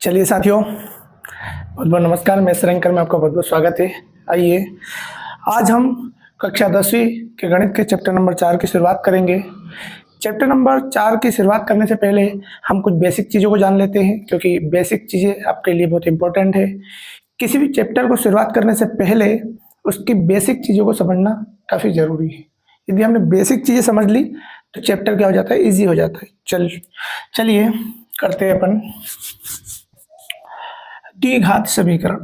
चलिए साथियों, बहुत बहुत नमस्कार। मैं श्रेयंकर में आपका बहुत बहुत स्वागत है। आइए आज हम कक्षा 10वीं के गणित के चैप्टर नंबर 4 की शुरुआत करेंगे। चैप्टर नंबर 4 की शुरुआत करने से पहले हम कुछ बेसिक चीज़ों को जान लेते हैं, क्योंकि बेसिक चीज़ें आपके लिए बहुत इंपॉर्टेंट है। किसी भी चैप्टर को शुरुआत करने से पहले उसकी बेसिक चीज़ों को समझना काफ़ी ज़रूरी है। यदि हमने बेसिक चीज़ें समझ ली तो चैप्टर क्या हो जाता है, ईजी हो जाता है। चलिए करते हैं अपन द्विघात समीकरण।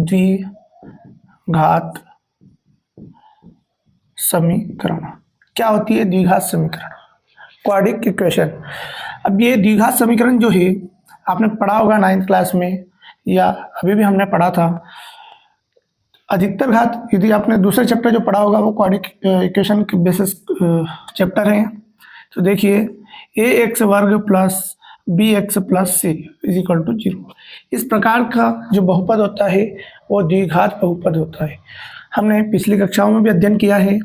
द्विघात समीकरण क्या होती है? द्विघात समीकरण, क्वाड्रिक इक्वेशन। अब ये द्विघात समीकरण जो है आपने पढ़ा होगा 9th क्लास में, या अभी भी हमने पढ़ा था। अधिकतर घात यदि आपने दूसरे चैप्टर जो पढ़ा होगा वो क्वाड्रिक इक्वेशन के बेसिस चैप्टर है। तो देखिए ax वर्ग plus bx plus c is equal to 0। इस प्रकार का जो बहुपद होता है वो द्विघात बहुपद होता है। हमने पिछली कक्षाओं में भी अध्ययन किया है।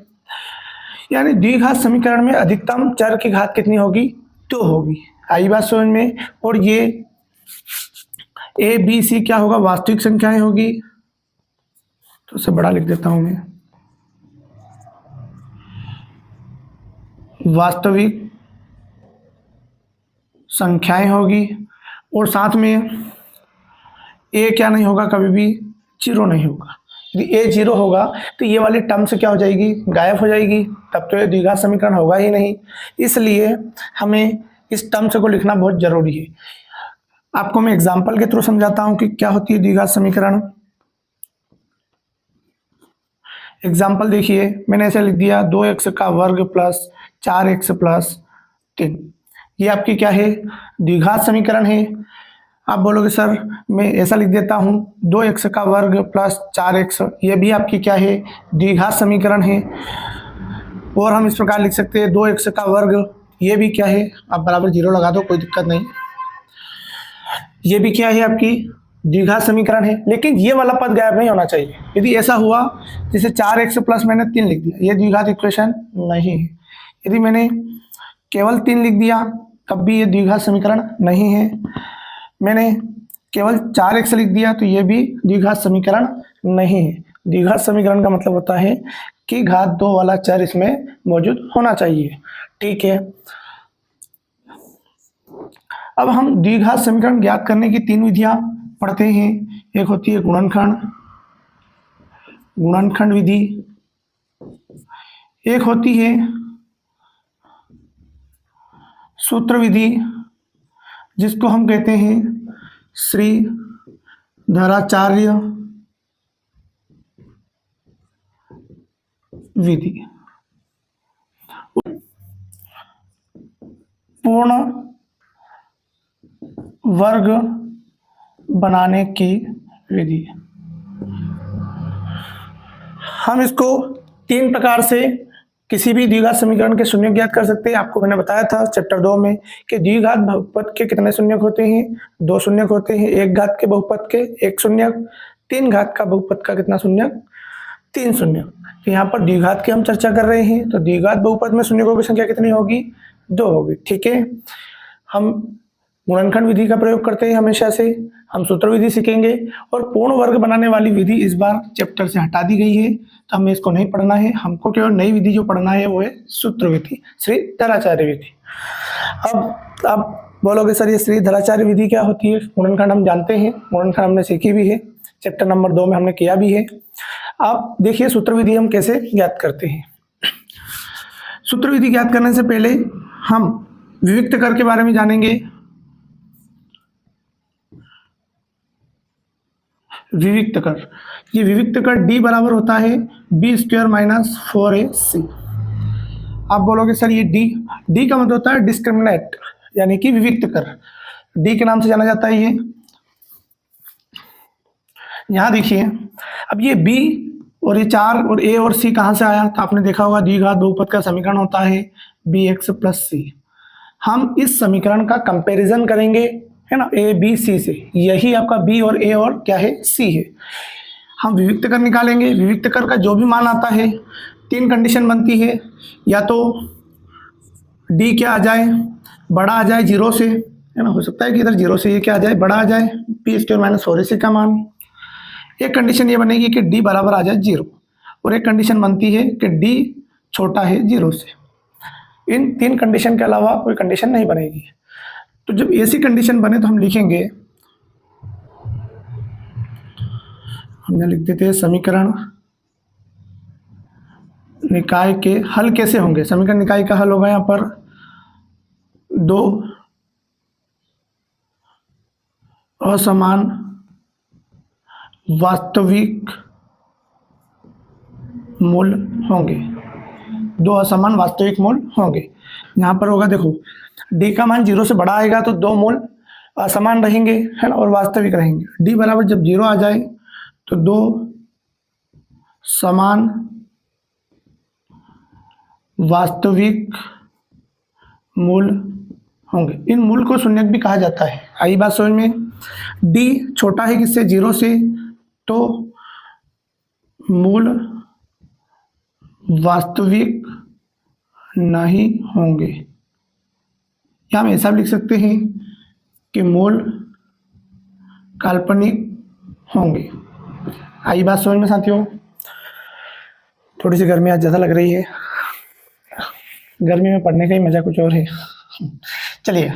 यानी द्विघात समीकरण में अधिकतम चर की घात कितनी होगी? 2 होगी। आई बात समझ में? और ये a b c क्या होगा? वास्तविक संख्याएं होगी। तो उसे बड़ा लिख देता हूं मैं, वास्तविक संख्याएं होगी। और साथ में a क्या नहीं होगा? कभी भी 0 नहीं होगा। यदि a 0 होगा तो ये वाली टर्म से क्या हो जाएगी? गायब हो जाएगी। तब तो ये द्विघात समीकरण होगा ही नहीं। इसलिए हमें इस टर्म से को लिखना बहुत जरूरी है। आपको मैं एग्जाम्पल के थ्रू समझाता हूं कि क्या होती है द्विघात समीकरण। एग्जाम्पल देखिए, मैंने ऐसे लिख दिया 2x का वर्ग प्लस 4x प्लस 3। ये आपकी क्या है? द्विघात समीकरण है। आप बोलोगे सर मैं ऐसा लिख देता हूँ 2x का वर्ग प्लस 4x, ये भी आपकी क्या है? द्विघात समीकरण है। और हम इस प्रकार लिख सकते हैं 2x का वर्ग, ये भी क्या है? आप बराबर 0 लगा दो, कोई दिक्कत नहीं। ये भी क्या है? आपकी द्विघात समीकरण है। लेकिन ये वाला पद गायब नहीं होना चाहिए। यदि ऐसा हुआ जैसे 4x प्लस मैंने 3 लिख दिया, ये द्विघात इक्वेशन नहीं है। यदि मैंने केवल 3 लिख दिया तब भी ये द्विघात समीकरण नहीं है। मैंने केवल 4x लिख दिया तो ये भी द्विघात समीकरण नहीं है। द्विघात समीकरण का मतलब होता है कि घात 2 वाला चर इसमें मौजूद होना चाहिए। ठीक है, अब हम द्विघात समीकरण ज्ञात करने की 3 विधियां पढ़ते हैं। एक होती है गुणनखंड विधि, एक होती है सूत्र विधि, जिसको हम कहते हैं श्रीधराचार्य विधि, पूर्ण वर्ग बनाने की विधि। हम इसको 3 प्रकार से किसी भी द्विघात समीकरण के शून्य ज्ञात कर सकते हैं। आपको मैंने बताया था चैप्टर 2 में कि द्विघात बहुपद के कितने शून्यक होते हैं? 2 शून्यक होते हैं। एक घात के बहुपद के 1 शून्यक, 3 घात का बहुपद का कितना शून्यक? 3 शून्यक। तो यहाँ पर द्विघात की हम चर्चा कर रहे हैं, तो द्विघात बहुपद में शून्यकों की संख्या कितनी होगी? 2 होगी। ठीक है, हम गुणनखंड विधि का प्रयोग करते हैं हमेशा से। हम सूत्र विधि सीखेंगे और पूर्ण वर्ग बनाने वाली विधि इस बार चैप्टर से हटा दी गई है, तो हमें इसको नहीं पढ़ना है। हमको केवल नई विधि जो पढ़ना है वो है सूत्र विधि, श्रीधराचार्य विधि। अब आप बोलोगे सर ये श्रीधराचार्य विधि क्या होती है? गुणनखंड हम जानते हैं, गुणनखंड हमने सीखी भी है, चैप्टर नंबर 2 में हमने किया भी है। आप देखिए सूत्र विधि हम कैसे ज्ञात करते हैं। सूत्र विधि ज्ञात करने से पहले हम विविक्त कर के बारे में जानेंगे। विविक्त कर, ये विविक्त कर d बराबर होता है b² माइनस 4ac। आप बोलोगे सर ये d का मतलब होता है डिस्क्रिमिनेंट, यानी कि विविक्त कर। d के नाम से जाना जाता है ये। यहां देखिए, अब ये b और ये 4 और a और c कहां से आया? तो आपने देखा होगा द्विघात बहुपद का समीकरण होता है bx प्लस c। हम इस समीकरण का कंपैरिजन करेंगे, है ना, ए बी सी से। यही आपका बी और ए और क्या है? सी है। हम विविक्त कर निकालेंगे। विविक्त कर का जो भी मान आता है 3 कंडीशन बनती है। या तो डी क्या आ जाए, बड़ा आ जाए 0 से, है ना, हो सकता है कि इधर 0 से ये क्या आ जाए, बड़ा आ जाए, पी स्क्वायर माइनस 4ac का मान। एक कंडीशन ये बनेगी कि डी बराबर आ जाए 0, और एक कंडीशन बनती है कि डी छोटा है 0 से। इन 3 कंडीशन के अलावा कोई कंडीशन नहीं बनेगी। तो जब ऐसी कंडीशन बने तो हम लिखेंगे, हमने लिख देते हैं समीकरण निकाय के हल कैसे होंगे। समीकरण निकाय का हल होगा यहाँ पर 2 असमान वास्तविक मूल होंगे, 2 असमान वास्तविक मूल होंगे। यहाँ पर होगा, देखो डी का मान 0 से बड़ा आएगा तो 2 मूल असमान रहेंगे, है ना, और वास्तविक रहेंगे। डी बराबर जब 0 आ जाए तो 2 समान वास्तविक मूल होंगे। इन मूल को शून्यक भी कहा जाता है। आई बात समझ में। डी छोटा है किससे, 0 से, तो मूल वास्तविक नहीं होंगे। या हम ऐसा भी लिख सकते हैं कि मूल काल्पनिक होंगे। आई बात समझ में साथियों। थोड़ी सी गर्मी आज ज़्यादा लग रही है, गर्मी में पढ़ने का ही मज़ा कुछ और है। चलिए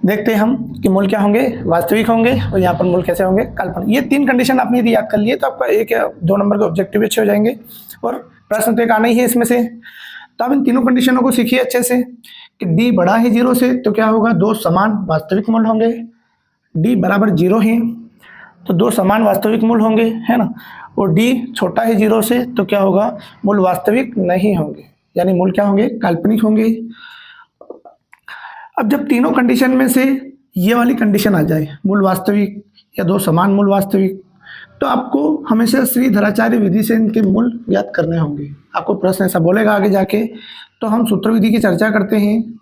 देखते हैं हम कि मूल क्या होंगे, वास्तविक होंगे, और यहाँ पर मूल कैसे होंगे, काल्पनिक। ये 3 कंडीशन आपने यदि याद कर लिए तो आपका 1 या 2 नंबर के ऑब्जेक्टिव अच्छे हो जाएंगे, और प्रश्न तो एक आना ही है इसमें से। तो आप इन तीनों कंडीशनों को सीखिए अच्छे से कि डी बड़ा है 0 से तो क्या होगा, 2 समान वास्तविक मूल होंगे। डी बराबर 0 है तो 2 समान वास्तविक मूल होंगे, है ना, और डी छोटा है 0 से तो क्या होगा, मूल वास्तविक नहीं होंगे, यानी मूल क्या होंगे, काल्पनिक होंगे। अब जब तीनों कंडीशन में से ये वाली कंडीशन आ जाए, मूल वास्तविक या 2 समान मूल वास्तविक, तो आपको हमेशा श्रीधराचार्य विधि से इनके मूल ज्ञात करने होंगे। आपको प्रश्न ऐसा बोलेगा आगे जाके, तो हम सूत्र विधि की चर्चा करते हैं।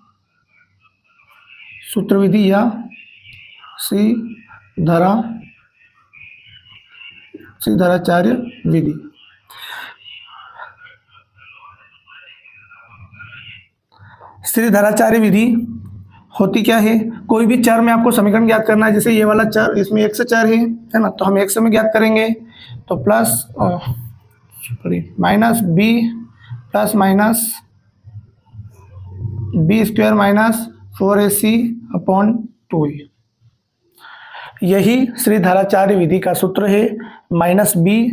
सूत्र विधि या श्रीधराचार्य विधि। श्रीधराचार्य विधि होती क्या है, कोई भी चर में आपको समीकरण ज्ञात करना है। जैसे ये वाला चर, इसमें x चर है ना, तो हम x में ज्ञात करेंगे, तो plus minus b plus minus b square minus 4ac upon 2a। यही श्रीधराचार्य विधि का सूत्र है, minus b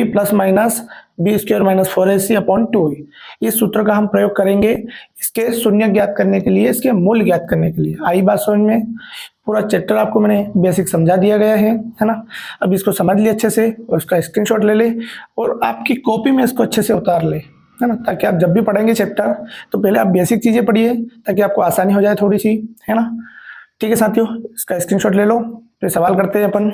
plus minus b square minus 4ac upon 2a। इस सूत्र का हम प्रयोग करेंगे इसके शून्य ज्ञात करने के लिए, इसके मूल ज्ञात करने के लिए। आई बात समझ में। पूरा चैप्टर आपको मैंने बेसिक समझा दिया गया है ना। अब इसको समझ लिए अच्छे से, और उसका स्क्रीनशॉट ले ले और आपकी कॉपी में इसको अच्छे से उतार ले, है ना, ताकि आप जब भी पढ़ेंगे चैप्टर तो पहले आप बेसिक चीज़ें पढ़िए ताकि आपको आसानी हो जाए थोड़ी सी, है ना। ठीक है साथियों, इसका स्क्रीनशॉट ले लो, फिर सवाल करते हैं अपन।